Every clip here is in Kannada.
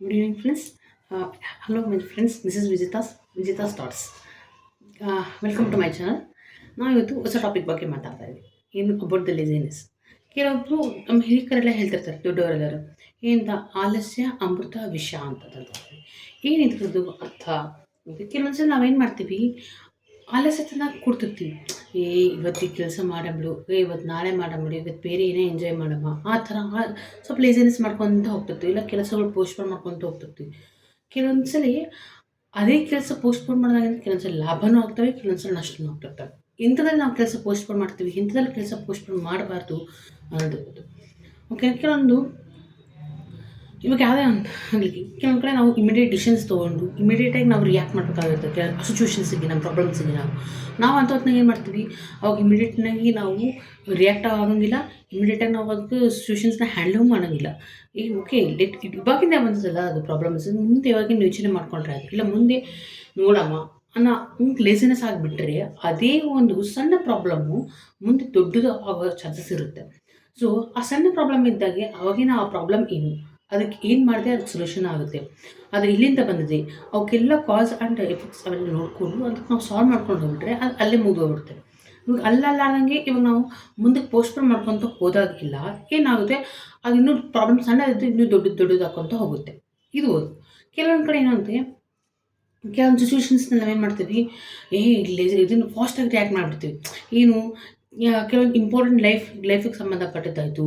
Good evening, friends. Hello, my friends. This is Vijita's Thoughts. Welcome to my channel. ನಾವು ಇವತ್ತು ಹೊಸ ಟಾಪಿಕ್ ಬಗ್ಗೆ ಮಾತಾಡ್ತಾ ಇದ್ವಿ. ಏನು ಅಬೌಟ್ ದ ಲೇಸಿನೆಸ್. ಕೆಲವೊಬ್ರು ನಮ್ಮ ಹಿರಿಕರೆಲ್ಲ ಹೇಳ್ತಿರ್ತಾರೆ, ದೊಡ್ಡವರೆಲ್ಲರೂ ಏನಂತ ಆಲಸ್ಯ ಅಮೃತ ವಿಷ ಅಂತಂತಾರೆ. ಏನಿದ್ರದ್ದು ಅರ್ಥ ಅಂತ ಕೆಲವೊಂದ್ಸಲ ನಾವೇನು ಮಾಡ್ತೀವಿ, ಆಲಸ್ಯತನ ಕೊಡ್ತಿರ್ತೀವಿ. ಇವತ್ತು ಈ ಕೆಲಸ ಮಾಡಬಿಡು, ಇವತ್ತು ನಾಳೆ ಮಾಡಬಿಡು, ಇವತ್ತು ಬೇರೆ ಏನೇ ಎಂಜಾಯ್ ಮಾಡಮ್ಮ, ಆ ಥರ ಸ್ವಲ್ಪ ಲೇಸಿನೆಸ್ ಮಾಡ್ಕೊತ ಹೋಗ್ತಿರ್ತೀವಿ. ಇಲ್ಲ ಕೆಲಸಗಳು ಪೋಸ್ಟ್ಪೋನ್ ಮಾಡ್ಕೊತ ಹೋಗ್ತಿರ್ತೀವಿ. ಕೆಲವೊಂದ್ಸಲಿ ಅದೇ ಕೆಲಸ ಪೋಸ್ಟ್‌ಪೋನ್ ಮಾಡೋದ್ರಿಂದ ಕೆಲವೊಂದ್ಸಲ ಲಾಭನೂ ಆಗ್ತವೆ, ಕೆಲವೊಂದ್ಸಲ ನಷ್ಟನೂ ಆಗ್ತಿರ್ತವೆ. ಇಂಥದ್ರಲ್ಲಿ ನಾವು ಕೆಲಸ ಪೋಸ್ಟ್‌ಪೋನ್ ಮಾಡ್ತೀವಿ, ಇಂಥದ್ರಲ್ಲಿ ಕೆಲಸ ಪೋಸ್ಟ್‌ಪೋನ್ ಮಾಡಬಾರ್ದು ಅನ್ನೋದು. ಓಕೆ. ಇವಾಗ ಯಾವುದೇ ಒಂದು ಆಗಲಿ, ಕೆಲವೊಂದು ಕಡೆ ನಾವು ಇಮಿಡಿಯೇಟ್ ಡಿಸಿಷನ್ಸ್ ತೊಗೊಂಡು ಇಮಿಡಿಯೇಟಾಗಿ ನಾವು ರಿಯಾಕ್ಟ್ ಮಾಡಬೇಕಾಗುತ್ತೆ ಸಿಚುವೇಷನ್ಸಿಗೆ, ನಮ್ಮ ಪ್ರಾಬ್ಲಮ್ಸಿಗೆ. ನಾವು ಅಂಥ ಹೊತ್ನಾಗ ಏನು ಮಾಡ್ತೀವಿ, ಅವಾಗ ಇಮಿಡಿಯೇಟ್ನಾಗಿ ನಾವು ರಿಯಾಕ್ಟ್ ಆಗೋಂಗಿಲ್ಲ, ಇಮಿಡಿಯೇಟಾಗಿ ನಾವು ಅದಕ್ಕೆ ಸಿಚುವೇಷನ್ಸ್ನ ಹ್ಯಾಂಡಲ್ ಮಾಡೋಂಗಿಲ್ಲ. ಓಕೆ, ಇವಾಗಿಂದ ಬಂದದಲ್ಲ ಅದು ಪ್ರಾಬ್ಲಮ್ಸ್, ಮುಂದೆ ಇವಾಗಿನ ಯೋಚನೆ ಮಾಡ್ಕೊಂಡ್ರೆ ಆಯ್ತು, ಇಲ್ಲ ಮುಂದೆ ನೋಡಮ್ಮ ಅನ್ನೋ ಲೇಸಿನೆಸ್ ಆಗಿಬಿಟ್ರೆ ಅದೇ ಒಂದು ಸಣ್ಣ ಪ್ರಾಬ್ಲಮ್ಮು ಮುಂದೆ ದೊಡ್ಡದು ಆಗೋ ಚಾನ್ಸಸ್ ಇರುತ್ತೆ. ಸೊ ಆ ಸಣ್ಣ ಪ್ರಾಬ್ಲಮ್ ಇದ್ದಾಗೆ ಅವಾಗಿನ ಆ ಪ್ರಾಬ್ಲಮ್ ಏನು, ಅದಕ್ಕೆ ಏನು ಮಾಡಿದೆ ಅದಕ್ಕೆ ಸೊಲ್ಯೂಷನ್ ಆಗುತ್ತೆ, ಅದು ಇಲ್ಲಿಂದ ಬಂದಿದೆ, ಅವಕ್ಕೆಲ್ಲ ಕಾಸ್ ಆ್ಯಂಡ್ ಎಫೆಕ್ಟ್ಸ್ ಅವೆಲ್ಲ ನೋಡಿಕೊಂಡು ಅದಕ್ಕೆ ನಾವು ಸಾಲ್ವ್ ಮಾಡ್ಕೊಂಡು ಹೋಗ್ಬಿಟ್ರೆ ಅದು ಅಲ್ಲೇ ಮುಗಿದೋಗ್ಬಿಡುತ್ತೆ. ಇವಾಗ ಅಲ್ಲಲ್ಲಾರ್ದಂಗೆ ಇವಾಗ ನಾವು ಮುಂದಕ್ಕೆ ಪೋಸ್ಟ್‌ಪೋನ್ ಮಾಡ್ಕೊತ ಹೋದಾಗೆಲ್ಲ ಏನಾಗುತ್ತೆ, ಅದು ಇನ್ನೂ ಪ್ರಾಬ್ಲಮ್ ಸಣ್ಣದಿದ್ದು ಇನ್ನೂ ದೊಡ್ಡದು ಹಾಕ್ಕೊಂತ ಹೋಗುತ್ತೆ. ಇದು ಕೆಲವೊಂದು ಕಡೆ ಏನಂತೆ, ಕೆಲವೊಂದು ಸಿಚುವೇಷನ್ಸ್‌ನಲ್ಲಿ ನಾವೇನು ಮಾಡ್ತೀವಿ, ಇಲ್ಲಿ ಇದನ್ನು ಫಾಸ್ಟಾಗಿ ರಿಯಾಕ್ಟ್ ಮಾಡಿಬಿಡ್ತೀವಿ. ಏನು ಕೆಲವೊಂದು ಇಂಪಾರ್ಟೆಂಟ್ ಲೈಫಿಗೆ ಸಂಬಂಧಪಟ್ಟಿದ್ದಾಯಿತು,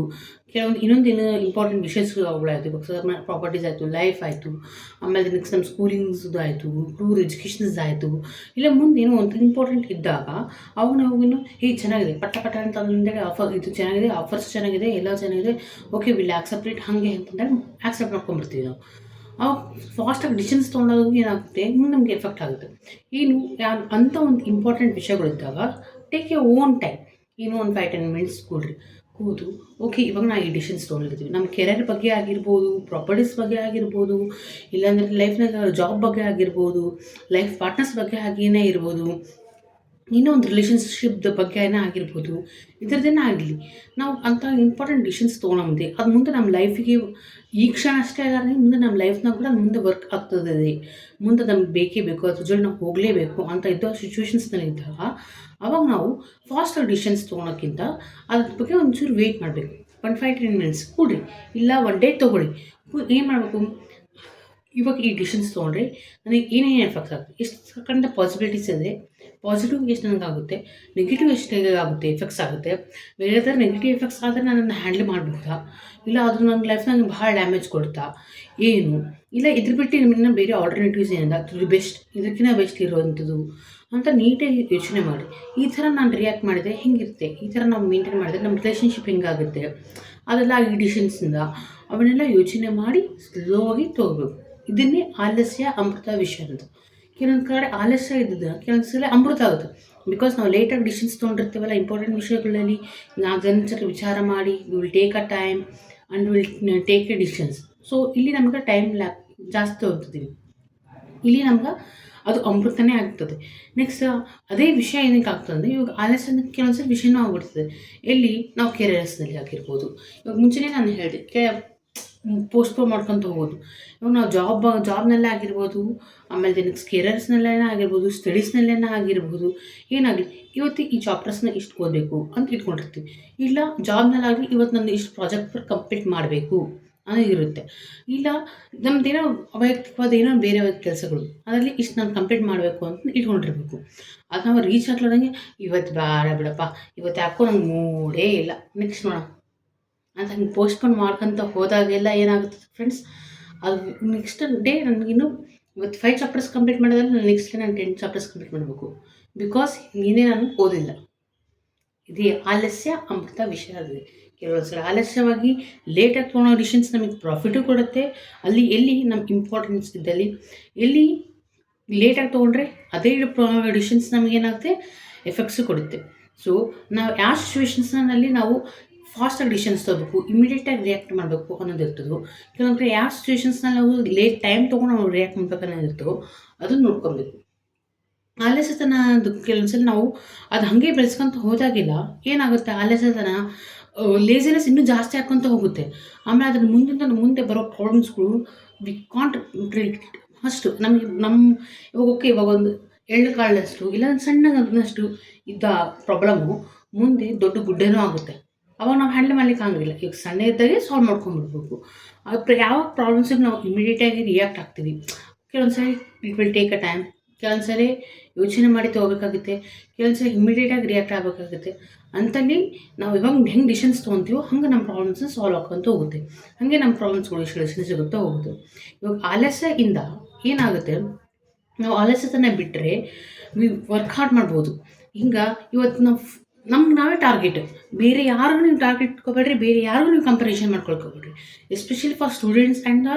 ಕೆಲವೊಂದು ಇನ್ನೊಂದೇನು ಇಂಪಾರ್ಟೆಂಟ್ ವಿಷಯಸ್ಗಳಾಯಿತು, ಇವಾಗ ಪ್ರಾಪರ್ಟೀಸ್ ಆಯಿತು, ಲೈಫ್ ಆಯಿತು, ಆಮೇಲೆ ನೆಕ್ಸ್ಟ್ ನಮ್ಮ ಸ್ಕೂಲಿಂಗ್ಸ್ದು ಆಯಿತು, ಟೂರ್ ಎಜುಕೇಷನ್ಸ್ ಆಯಿತು, ಇಲ್ಲ ಮುಂದೆ ಏನೋ ಒಂದು ಇಂಪಾರ್ಟೆಂಟ್ ಇದ್ದಾಗ ಅವಾಗ ನಾವಿನ್ನು ಚೆನ್ನಾಗಿದೆ ಪಟ ಅಂತ ಅಂದೇಳಿ ಇದು ಚೆನ್ನಾಗಿದೆ, ಆಫರ್ಸ್ ಚೆನ್ನಾಗಿದೆ, ಎಲ್ಲ ಚೆನ್ನಾಗಿದೆ, ಓಕೆ ವಿಲ್ ಆಕ್ಸೆಪ್ಟ್ ಇಟ್ ಹಾಗೆ ಅಂತಂದೇಳಿ ಆಕ್ಸೆಪ್ಟ್ ಮಾಡ್ಕೊಂಡ್ಬಿಡ್ತೀವಿ ನಾವು. ಅವಾಗ ಫಾಸ್ಟಾಗಿ ಡಿಸಿಷನ್ಸ್ ತೊಗೊಂಡಾಗ ಏನಾಗುತ್ತೆ, ನಮಗೆ ಎಫೆಕ್ಟ್ ಆಗುತ್ತೆ. ಏನು ಅಂಥ ಒಂದು ಇಂಪಾರ್ಟೆಂಟ್ ವಿಷಯಗಳಿದ್ದಾಗ ಟೇಕ್ ಎ ಓನ್ ಟೈಮ್, ಏನೋ ಒಂದು 5-10 ಮಿನಿಟ್ಸ್ ಕೂತು ಓಕೆ ಇವಾಗ ನಾವು ಈ ಡಿಸಿಷನ್ಸ್ ತೊಗೊಂಡಿರ್ತೀವಿ, ನಮ್ಮ ಕೆರಿಯರ್ ಬಗ್ಗೆ ಆಗಿರ್ಬೋದು, ಪ್ರಾಪರ್ಟೀಸ್ ಬಗ್ಗೆ ಆಗಿರ್ಬೋದು, ಇಲ್ಲಾಂದರೆ ಲೈಫ್ನಾಗ ಜಾಬ್ ಬಗ್ಗೆ ಆಗಿರ್ಬೋದು, ಲೈಫ್ ಪಾರ್ಟ್ನರ್ಸ್ ಬಗ್ಗೆ ಆಗಿಯೇ ಇರ್ಬೋದು, ಇನ್ನೂ ಒಂದು ರಿಲೇಷನ್ಶಿಪ್ದ ಬಗ್ಗೆ ಆಗಿರ್ಬೋದು, ಇದರದ್ದೇನೇ ಆಗಲಿ, ನಾವು ಅಂಥ ಇಂಪಾರ್ಟೆಂಟ್ ಡಿಸಿಷನ್ಸ್ ತೊಗೊಳಂದೆ ಅದು ಮುಂದೆ ನಮ್ಮ ಲೈಫಿಗೆ ಈ ಕ್ಷಣ ಅಷ್ಟೇ ಅಲ್ಲ, ಮುಂದೆ ನಮ್ಮ ಲೈಫ್ನಾಗ ಕೂಡ ಮುಂದೆ ವರ್ಕ್ ಆಗ್ತದೆ, ಮುಂದೆ ನಮ್ಗೆ ಬೇಕೇ ಬೇಕು, ಅದ್ರ ಜೊತೆ ನಾವು ಹೋಗಲೇಬೇಕು ಅಂತ ಇದ್ದ ಸಿಚುವೇಷನ್ಸ್ನಲ್ಲಿ ಇದ್ದಾಗ ಅವಾಗ ನಾವು ಫಾಸ್ಟಾಗಿ ಡಿಸಿಷನ್ಸ್ ತೊಗೊಳೋಕ್ಕಿಂತ ಅದ್ರ ಬಗ್ಗೆ ಒಂಚೂರು ವೆಯ್ಟ್ ಮಾಡಬೇಕು. 5-10 ಮಿನಿಟ್ಸ್ ಕೂಡ್ರಿ, ಇಲ್ಲ 1 ಡೇ ತೊಗೊಳ್ಳಿ. ಏನು ಮಾಡಬೇಕು, ಇವಾಗ ಈ ಡಿಸಿಷನ್ಸ್ ತೊಗೊಂಡ್ರೆ ನನಗೆ ಏನೇನು ಎಫೆಕ್ಟ್ಸ್ ಆಗುತ್ತೆ, ಎಷ್ಟು ಕಂಡ ಪಾಸಿಬಿಲಿಟೀಸ್ ಇದೆ, ಪಾಸಿಟಿವ್ ಎಷ್ಟು ನನಗಾಗುತ್ತೆ, ನೆಗೆಟಿವ್ ಎಷ್ಟು ಆಗುತ್ತೆ ಎಫೆಕ್ಟ್ಸ್ ಆಗುತ್ತೆ, ಬೇರೆ ಥರ ನೆಗೆಟಿವ್ ಎಫೆಕ್ಟ್ಸ್ ಆದರೆ ನಾನು ಅದನ್ನು ಹ್ಯಾಂಡಲ್ ಮಾಡಬಹುದಾ, ಇಲ್ಲ ಅದು ನನ್ನ ಲೈಫ್ನಾಗ ಭಾಳ ಡ್ಯಾಮೇಜ್ ಕೊಡುತ್ತಾ ಏನು, ಇಲ್ಲ ಇದ್ರ ಬಿಟ್ಟು ಇನ್ನು ಬೇರೆ ಆಲ್ಟರ್ನೇಟಿವ್ಸ್ ಏನಿದೆ ಅದು ಬೆಸ್ಟ್, ಇದಕ್ಕಿಂತ ಬೆಸ್ಟ್ ಇರುವಂಥದ್ದು ಅಂತ ನೀಟಾಗಿ ಯೋಚನೆ ಮಾಡಿ. ಈ ಥರ ನಾನು ರಿಯಾಕ್ಟ್ ಮಾಡಿದರೆ ಹೆಂಗಿರುತ್ತೆ, ಈ ಥರ ನಾವು ಮೇಂಟೈನ್ ಮಾಡಿದ್ರೆ ನಮ್ಮ ರಿಲೇಷನ್ಶಿಪ್ ಹೆಂಗಾಗುತ್ತೆ, ಅದೆಲ್ಲ ಈ ಡಿಸಿಷನ್ಸಿಂದ ಅವನ್ನೆಲ್ಲ ಯೋಚನೆ ಮಾಡಿ ಸ್ಲೋ ಆಗಿ ತೊಗೋಬೇಕು. ಇದನ್ನೇ ಆಲಸ್ಯ ಅಮೃತ ವಿಷ ಅಂತ. ಕೆಲವೊಂದು ಕಡೆ ಆಲಸ್ಯ ಇದ್ದದ್ದು ಕೆಲವೊಂದು ಸಲ ಅಮೃತ ಆಗುತ್ತೆ, ಬಿಕಾಸ್ ನಾವು ಲೇಟಾಗಿ ಡಿಸಿಷನ್ಸ್ ತೊಗೊಂಡಿರ್ತೀವಲ್ಲ ಇಂಪಾರ್ಟೆಂಟ್ ವಿಷಯಗಳಲ್ಲಿ, ನಾವು ಅದನ್ನು ವಿಚಾರ ಮಾಡಿ will take a time and will take A decisions. So ಇಲ್ಲಿ ನಮ್ಗೆ ಟೈಮ್ ಜಾಸ್ತಿ ಹೋಗ್ತಿದ್ದೀವಿ, ಇಲ್ಲಿ ನಮ್ಗೆ ಅದು ಅಮೃತನೇ ಆಗ್ತದೆ. ನೆಕ್ಸ್ಟ್ ಅದೇ ವಿಷಯ ಏನಕ್ಕೆ ಆಗ್ತದೆ ಅಂದರೆ, ಇವಾಗ ಆಲಸ್ಯ ಕೆಲವೊಂದ್ಸಲ ವಿಷಯನೂ ಆಗ್ಬಿಡ್ತದೆ. ಎಲ್ಲಿ ನಾವು ಕೆರಿಯರ್ಸ್ನಲ್ಲಿ ಆಗಿರ್ಬೋದು, ಇವಾಗ ಮುಂಚೆನೇ ನಾನು ಹೇಳಿದೆ ಪೋಸ್ಟ್‌ಪೋನ್ ಮಾಡ್ಕೊತ ಹೋಗೋದು. ಇವಾಗ ನಾವು ಜಾಬ್ನಲ್ಲೇ ಆಗಿರ್ಬೋದು, ಆಮೇಲೆ ನೆಕ್ಸ್ಟ್ ಕೆರಿಯರ್ಸ್ನಲ್ಲೇ ಆಗಿರ್ಬೋದು, ಸ್ಟಡೀಸ್ನಲ್ಲೇ ಆಗಿರ್ಬೋದು, ಏನಾಗಲಿ ಇವತ್ತು ಈ ಚಾಪ್ಟರ್ಸ್ನ ಇಷ್ಟು ಓದಬೇಕು ಅಂತ ಇಟ್ಕೊಂಡಿರ್ತೀವಿ. ಇಲ್ಲ ಜಾಬ್ನಲ್ಲಾಗಲಿ ಇವತ್ತು ನಂದು ಇಷ್ಟು ಪ್ರಾಜೆಕ್ಟ್ ವರ್ಕ್ ಕಂಪ್ಲೀಟ್ ಮಾಡಬೇಕು ಅನ್ನೋದಿರುತ್ತೆ. ಇಲ್ಲ ನಮ್ಮದೇನೋ ವೈಯಕ್ತಿಕವಾದ ಏನೋ ಬೇರೆ ಕೆಲಸಗಳು, ಅದರಲ್ಲಿ ಇಷ್ಟು ನಾನು ಕಂಪ್ಲೀಟ್ ಮಾಡಬೇಕು ಅಂತ ಇಟ್ಕೊಂಡಿರ್ಬೇಕು. ಅದು ನಾವು ರೀಚ್ ಆಗ್ಲಾರ್ದಂಗೆ ಇವತ್ತು ಬೇಡ ಬಿಡಪ್ಪ, ಇವತ್ತು ಯಾಕೋ ನಂಗೆ ಮೂಡೇ ಇಲ್ಲ, ನೆಕ್ಸ್ಟ್ ನೋಡೋಣ ಅಂತ ಹಂಗೆ ಪೋಸ್ಟ್‌ಪೋನ್ ಮಾಡ್ಕೊತ ಹೋದಾಗೆಲ್ಲ ಏನಾಗುತ್ತೆ ಫ್ರೆಂಡ್ಸ್, ಅದು ನೆಕ್ಸ್ಟ್ ಡೇ ನನಗಿನ್ನೂ ಇವತ್ತು 5 ಚಾಪ್ಟರ್ಸ್ ಕಂಪ್ಲೀಟ್ ಮಾಡೋದ್ರಲ್ಲಿ ನಾನು ನೆಕ್ಸ್ಟ್ ಡೇ ನಾನು 10 ಚಾಪ್ಟರ್ಸ್ ಕಂಪ್ಲೀಟ್ ಮಾಡಬೇಕು, ಬಿಕಾಸ್ ನೀನೇ ನಾನು ಓದಿಲ್ಲ. ಇದೇ ಆಲಸ್ಯ ಅಮೃತ ವಿಷ ಆಗಿದೆ. ಕೆಲವೊಂದು ಸಲ ಆಲಸ್ಯವಾಗಿ ಲೇಟಾಗಿ ತೊಗೊಳೋ ಡಿಸಿಷನ್ಸ್ ನಮಗೆ ಪ್ರಾಫಿಟು ಕೊಡುತ್ತೆ. ಅಲ್ಲಿ ಎಲ್ಲಿ ನಮ್ಮ ಇಂಪಾರ್ಟೆನ್ಸ್ ಇದ್ದಲ್ಲಿ, ಎಲ್ಲಿ ಲೇಟಾಗಿ ತೊಗೊಂಡ್ರೆ ಅದೇ ಡಿಸಿಷನ್ಸ್ ನಮಗೇನಾಗುತ್ತೆ ಎಫೆಕ್ಟ್ಸು ಕೊಡುತ್ತೆ. ಸೊ ನಾವು ಯಾವ ಸಿಚುವೇಷನ್ಸ್ನಲ್ಲಿ ನಾವು ಫಾಸ್ಟಾಗಿ ಡಿಸಿಷನ್ಸ್ ತೊಗೋಬೇಕು, ಇಮಿಡಿಯೇಟಾಗಿ ರಿಯಾಕ್ಟ್ ಮಾಡಬೇಕು ಅನ್ನೋದಿರ್ತದೋ, ಕೆಲವೊಂದು ಯಾವ ಸಿಚುವೇಷನ್ಸ್ನಲ್ಲಿ ನಾವು ಲೇಟ್ ಟೈಮ್ ತೊಗೊಂಡು ನಾವು ರಿಯಾಕ್ಟ್ ಮಾಡ್ಬೇಕು ಅನ್ನೋದಿರ್ತದೋ ಅದನ್ನು ನೋಡ್ಕೊಬೇಕು. ಆಲಸ್ಯತನ ಕೆಲವೊಂದ್ಸಲ ನಾವು ಅದು ಹಾಗೆ ಬೆಳೆಸ್ಕೊಂತ ಹೋದಾಗೆಲ್ಲ ಏನಾಗುತ್ತೆ, ಆಲಸ್ಯತನ ಲೇಸಿನೆಸ್ ಇನ್ನೂ ಜಾಸ್ತಿ ಆಕ್ಕೊಂತ ಹೋಗುತ್ತೆ. ಆಮೇಲೆ ಅದ್ರ ಮುಂದೆ ಬರೋ ಪ್ರಾಬ್ಲಮ್ಸ್ಗಳು ವಿ ಕಾಂಟ್ ಪ್ರಿಡಿಕ್ಟ್. ಅಷ್ಟು ನಮಗೆ ಇವಾಗ ಓಕೆ, ಇವಾಗ ಒಂದು ಎಳ್ಳು ಕಾಳಷ್ಟು ಇಲ್ಲ ಒಂದು ಸಣ್ಣದಷ್ಟು ಇದ್ದ ಪ್ರಾಬ್ಲಮ್ಮು ಮುಂದೆ ದೊಡ್ಡ ಗುಡ್ಡೇನೂ ಆಗುತ್ತೆ. ಅವಾಗ ನಾವು ಹ್ಯಾಂಡಲ್ ಮಾಡ್ಲಿಕ್ಕೆ ಆಗಂಗಿಲ್ಲ. ಈಗ ಸಣ್ಣ ಇದ್ದಾಗೆ ಸಾಲ್ವ್ ಮಾಡ್ಕೊಂಡ್ಬಿಡ್ಬೇಕು. ಯಾವ ಪ್ರಾಬ್ಲಮ್ಸಿಗೆ ನಾವು ಇಮಿಡಿಯೇಟಾಗಿ ರಿಯಾಕ್ಟ್ ಆಗ್ತೀವಿ. ಕೆಲವೊಂದು ಸರಿ it will take a time, ಕೆಲವೊಂದು ಸರಿ ಯೋಚನೆ ಮಾಡಿ ತೊಗೋಬೇಕಾಗುತ್ತೆ, ಕೆಲವೊಂದು ಸರಿ ಇಮಿಡಿಯೇಟಾಗಿ ರಿಯಾಕ್ಟ್ ಆಗಬೇಕಾಗುತ್ತೆ. ಅಂತಲ್ಲಿ ನಾವು ಇವಾಗ ಹೆಂಗೆ ಡಿಸಿಷನ್ಸ್ ತೊಗೊತೀವೋ ಹಂಗೆ ನಮ್ಮ ಪ್ರಾಬ್ಲಮ್ಸ್ನ ಸಾಲ್ವ್ ಆಕ್ಕೊಂತ ಹೋಗುತ್ತೆ. ಹಾಗೆ ನಮ್ಮ ಪ್ರಾಬ್ಲಮ್ಸ್ಗಳು ಸೊಲ್ಯೂಷನ್ ಸಿಗುತ್ತಾ ಹೋಗುತ್ತೆ. ಇವಾಗ ಆಲಸ್ಯದಿಂದ ಏನಾಗುತ್ತೆ, ನಾವು ಆಲಸ್ಯತನ ಬಿಟ್ಟರೆ ವರ್ಕ್ ಹಾರ್ಡ್ ಮಾಡ್ಬೋದು. ಹಿಂಗೆ ಇವತ್ತು ನಮ್ಗೆ ನಾವೇ ಟಾರ್ಗೆಟ್, ಬೇರೆ ಯಾರಿಗೂ ನೀವು ಟಾರ್ಗೆಟ್ ಇಟ್ಕೋಬೇಡ್ರಿ, ಬೇರೆ ಯಾರಿಗೂ ನೀವು ಕಂಪ್ಯಾರಿಸನ್ ಮಾಡ್ಕೊಳ್ಕೋಬೇಡ್ರಿ. Especially for students and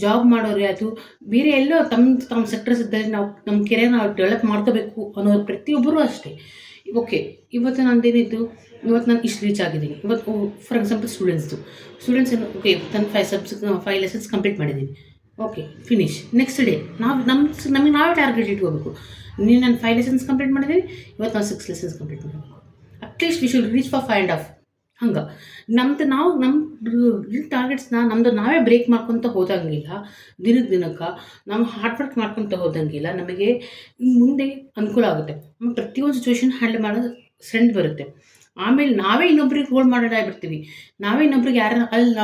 job ಮಾಡೋರು, ಅದು ಬೇರೆ ಎಲ್ಲೋ ತಮ್ಮ ಸೆಕ್ಟರ್ಸ್ ಇದ್ದಲ್ಲಿ ನಾವು ನಮ್ಮ ಕೆರಿಯರ್ ನಾವು ಡೆವಲಪ್ ಮಾಡ್ಕೋಬೇಕು ಅನ್ನೋ ಪ್ರತಿಯೊಬ್ಬರೂ ಅಷ್ಟೇ. ಓಕೆ, ಇವತ್ತು ನಂದೇನಿತ್ತು, ಇವತ್ತು ನಾನು ಇಷ್ಟು ರೀಚ್ ಆಗಿದ್ದೀನಿ. ಇವತ್ತು ಫಾರ್ ಎಕ್ಸಾಂಪಲ್ ಸ್ಟೂಡೆಂಟ್ಸ್ ಏನು, ಓಕೆ ನಾನು 5 ಲೆಸನ್ಸ್ ಕಂಪ್ಲೀಟ್ ಮಾಡಿದ್ದೀನಿ. Okay, finish. ನೆಕ್ಸ್ಟ್ ಡೇ ನಮಗೆ ನಾವೇ ಟಾರ್ಗೆಟ್ ಇಟ್ಕೋಬೇಕು. ನಾನು 5 ಲೆಸನ್ಸ್ ಕಂಪ್ಲೀಟ್ ಮಾಡಿದ್ದೀನಿ, ಇವತ್ತು ನಾನು 6 ಲೆಸನ್ಸ್ ಕಂಪ್ಲೀಟ್ ಮಾಡಬೇಕು. At least we should reach for 5.5. ಹಂಗೆ ನಮ್ಮ ಟಾರ್ಗೆಟ್ಸ್ನ ನಾವೇ ಬ್ರೇಕ್ ಮಾಡ್ಕೊತ ಹೋದಂಗಿಲ್ಲ. ದಿನಕ್ಕೆ ನಾವು ಹಾರ್ಡ್ ವರ್ಕ್ ಮಾಡ್ಕೊತ ಹೋದಂಗಿಲ್ಲ ನಮಗೆ ಮುಂದೆ ಅನುಕೂಲ ಆಗುತ್ತೆ. ಪ್ರತಿಯೊಂದು ಸಿಚುವೇಶನ್ ಹ್ಯಾಂಡಲ್ ಮಾಡೋದು ಸ್ಟ್ರೆಂತ್ ಬರುತ್ತೆ. ಆಮೇಲೆ ನಾವೇ ಇನ್ನೊಬ್ರಿಗೆ ರೋಲ್ ಮಾಡೋದಾಗಿರ್ತೀವಿ. ನಾವೇ ಇನ್ನೊಬ್ರಿಗೆ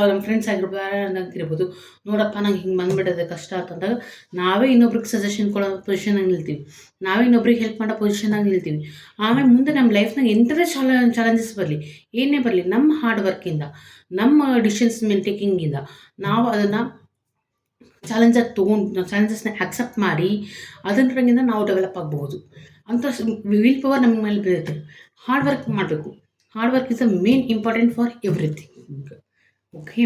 ನಮ್ಮ ಫ್ರೆಂಡ್ಸ್ ಆಗಿರ್ಬೋದು, ಯಾರಂತಿರ್ಬೋದು, ನೋಡಪ್ಪ ನಂಗೆ ಹಿಂಗೆ ಬಂದುಬಿಡೋದು ಕಷ್ಟ ಅಂತಂದಾಗ ನಾವೇ ಇನ್ನೊಬ್ರಿಗೆ ಸಜೆಷನ್ ಕೊಡೋ ಪೊಸಿಷನಾಗಿ ನಿಲ್ತೀವಿ. ನಾವೇ ಇನ್ನೊಬ್ರಿಗೆ ಹೆಲ್ಪ್ ಮಾಡೋ ಪೊಸಿಷನಾಗಿ ನಿಲ್ತೀವಿ. ಆಮೇಲೆ ಮುಂದೆ ನಮ್ಮ ಲೈಫ್ನಾಗ ಎಂಥದೇ ಚಾಲೆಂಜಸ್ ಬರಲಿ, ಏನೇ ಬರಲಿ, ನಮ್ಮ ಹಾರ್ಡ್ ವರ್ಕಿಂದ, ನಮ್ಮ ಡಿಸಿಷನ್ಸ್ ಟೇಕಿಂಗಿಂದ ನಾವು ಅದನ್ನು ಚಾಲೆಂಜಸ್ನ ಆಕ್ಸೆಪ್ಟ್ ಮಾಡಿ ಅದರಿಂದ ನಾವು ಡೆವಲಪ್ ಆಗಬಹುದು ಅಂತ ವಿಲ್ ಪವರ್ ನಮ್ಮ ಮೇಲೆ ಬೀಳುತ್ತೆ. ಹಾರ್ಡ್ ವರ್ಕ್ ಮಾಡಬೇಕು. Hard work is the main important for everything. Okay,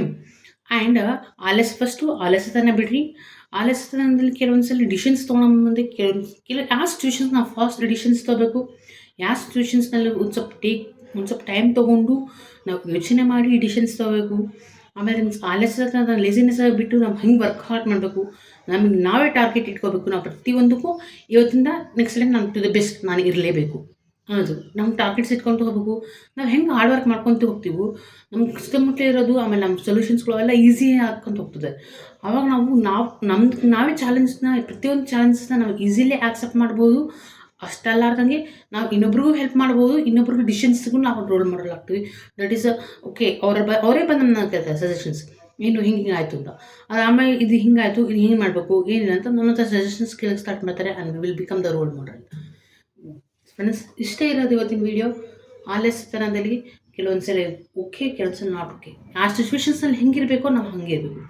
and ಆಲಸ್ಯತನ ಬಿಡ್ರಿ. ಆಲಸ್ಯತನದಲ್ಲಿ ಕೆಲವೊಂದು ಸಲ ಡಿಸಿಷನ್ಸ್ ತೊಗೊಳಂಬಂದೆ ಯಾವ ಸಿಚುವೇಶನ್ಸ್ ನಾವು ಫಾಸ್ಟ್ ಡಿಸಿಷನ್ಸ್ ತೊಗೋಬೇಕು, ಯಾವ ಸಿಚುವೇಶನ್ಸ್ನಲ್ಲಿ ಒಂದು ಸ್ವಲ್ಪ ಟೈಮ್ ತೊಗೊಂಡು ನಾವು ಯೋಚನೆ ಮಾಡಿ ಡಿಸಿಷನ್ಸ್ ತೊಗೋಬೇಕು. ಆಮೇಲೆ ಆಲಸ್ಯತನ ಲೇಸಿನೆಸ್ ಬಿಟ್ಟು ನಾವು ಹೆಂಗೆ ವರ್ಕ್ ಹಾರ್ಡ್ ಮಾಡಬೇಕು, ನಮಗೆ ನಾವೇ ಟಾರ್ಗೆಟ್ ಇಟ್ಕೋಬೇಕು. ನಾವು ಪ್ರತಿಯೊಂದಕ್ಕೂ ಇವತ್ತಿಂದ ನೆಕ್ಸ್ಟ್ ಟೈಮ್ ನಾನು ಟು ದ ಬೆಸ್ಟ್ ನಾನು ಇರಲೇಬೇಕು ಅನ್ನೋದು ನಮ್ಮ ಟಾರ್ಗೆಟ್ಸ್ ಇಟ್ಕೊಂಡು ಹೋಗಬೇಕು. ನಾವು ಹೆಂಗೆ ಹಾರ್ಡ್ ವರ್ಕ್ ಮಾಡ್ಕೊತ ಹೋಗ್ತೀವೋ ನಮ್ಗೆ ಸುತ್ತಮುತ್ತ ಇರೋದು ಆಮೇಲೆ ನಮ್ಮ ಸೊಲ್ಯೂಷನ್ಸ್ಗಳು ಎಲ್ಲ ಈಸಿ ಆಗ್ಕೊಂತ ಹೋಗ್ತದೆ. ಆವಾಗ ನಾವೇ ಪ್ರತಿಯೊಂದು ಚಾಲೆಂಜಸ್ನ ನಾವು ಈಸಿಲಿ ಆಕ್ಸೆಪ್ಟ್ ಮಾಡ್ಬೋದು. ಅಷ್ಟಲ್ಲಾರ್ದಂಗೆ ನಾವು ಇನ್ನೊಬ್ರಿಗೂ ಹೆಲ್ಪ್ ಮಾಡ್ಬೋದು, ಇನ್ನೊಬ್ರಿಗೂ ಡಿಸಿಷನ್ಸ್ಗೂ ನಾವು ರೋಲ್ ಮಾಡಲಾಗ್ತೀವಿ. ದಟ್ ಈಸ್ ಓಕೆ, ಅವರೇ ಬಂದು ನನ್ನ ಕೇಳ್ತಾರೆ ಸಜೆಷನ್ಸ್, ಏನು ಹಿಂಗೆ ಆಯಿತು ಅಂತ. ಅದು ಆಮೇಲೆ ಇದು ಹಿಂಗಾಯಿತು, ಇದು ಹಿಂಗೆ ಮಾಡಬೇಕು ಏನಿಲ್ಲ ಅಂತ ನನ್ನ ಹತ್ರ ಸಜೆಷನ್ಸ್ ಕೇಳಕ್ಕೆ ಸ್ಟಾರ್ಟ್ ಮಾಡ್ತಾರೆ. And will become the role model. Friends, ಇಷ್ಟೇ ಇರೋದು ಇವತ್ತಿನ ವಿಡಿಯೋ. ಆಲಸ್ಯತನದಲ್ಲಿ ಕೆಲವೊಂದು ಸಲ ಓಕೆ, ಕೆಲವೊಂದು ಸಲ ನಾಟ್ ಓಕೆ. ಆ ಸಿಚುವೇಶನ್ಸ್ನಲ್ಲಿ ಹೆಂಗಿರಬೇಕೋ ನಾವು ಹಾಗೆ ಇರಬೇಕು.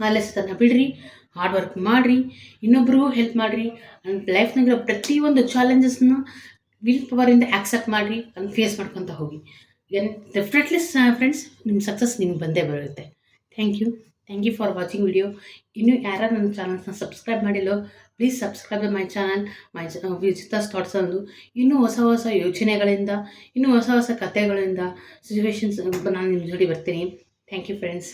ಆಲಸ್ಯತನ ಬಿಡ್ರಿ, ಹಾರ್ಡ್ ವರ್ಕ್ ಮಾಡಿರಿ, ಇನ್ನೊಬ್ರಿಗೂ ಹೆಲ್ಪ್ ಮಾಡಿರಿ. ಆ್ಯಂಡ್ ಲೈಫ್ನಾಗಿರೋ ಪ್ರತಿಯೊಂದು ಚಾಲೆಂಜಸ್ನ ವಿಲ್ ಪವರಿಂದ ಆಕ್ಸೆಪ್ಟ್ ಮಾಡಿರಿ, ಅದನ್ನು ಫೇಸ್ ಮಾಡ್ಕೊತ ಹೋಗಿ. ಡೆಫಿನೆಟ್ಲಿ ಫ್ರೆಂಡ್ಸ್, ನಿಮ್ಮ ಸಕ್ಸಸ್ ನಿಮ್ಗೆ ಬಂದೇ ಬರುತ್ತೆ. Thank you for watching video. ಇನ್ನೂ ಯಾರು ನನ್ನ ಚಾನಲ್ಸ್ನ ಸಬ್ಸ್ಕ್ರೈಬ್ ಮಾಡಿಲ್ಲೋ, please subscribe my channel, Vijitha's thoughts ಅಂದು. ಇನ್ನೂ ಹೊಸ ಯೋಚನೆಗಳಿಂದ, ಇನ್ನೂ ಹೊಸ ಕಥೆಗಳಿಂದ, ಸಿಚುವೇಶನ್ಸ್ ನಾನು ನಿಮ್ಮ ಜೋಡಿ ಬರ್ತೀನಿ. Thank you friends.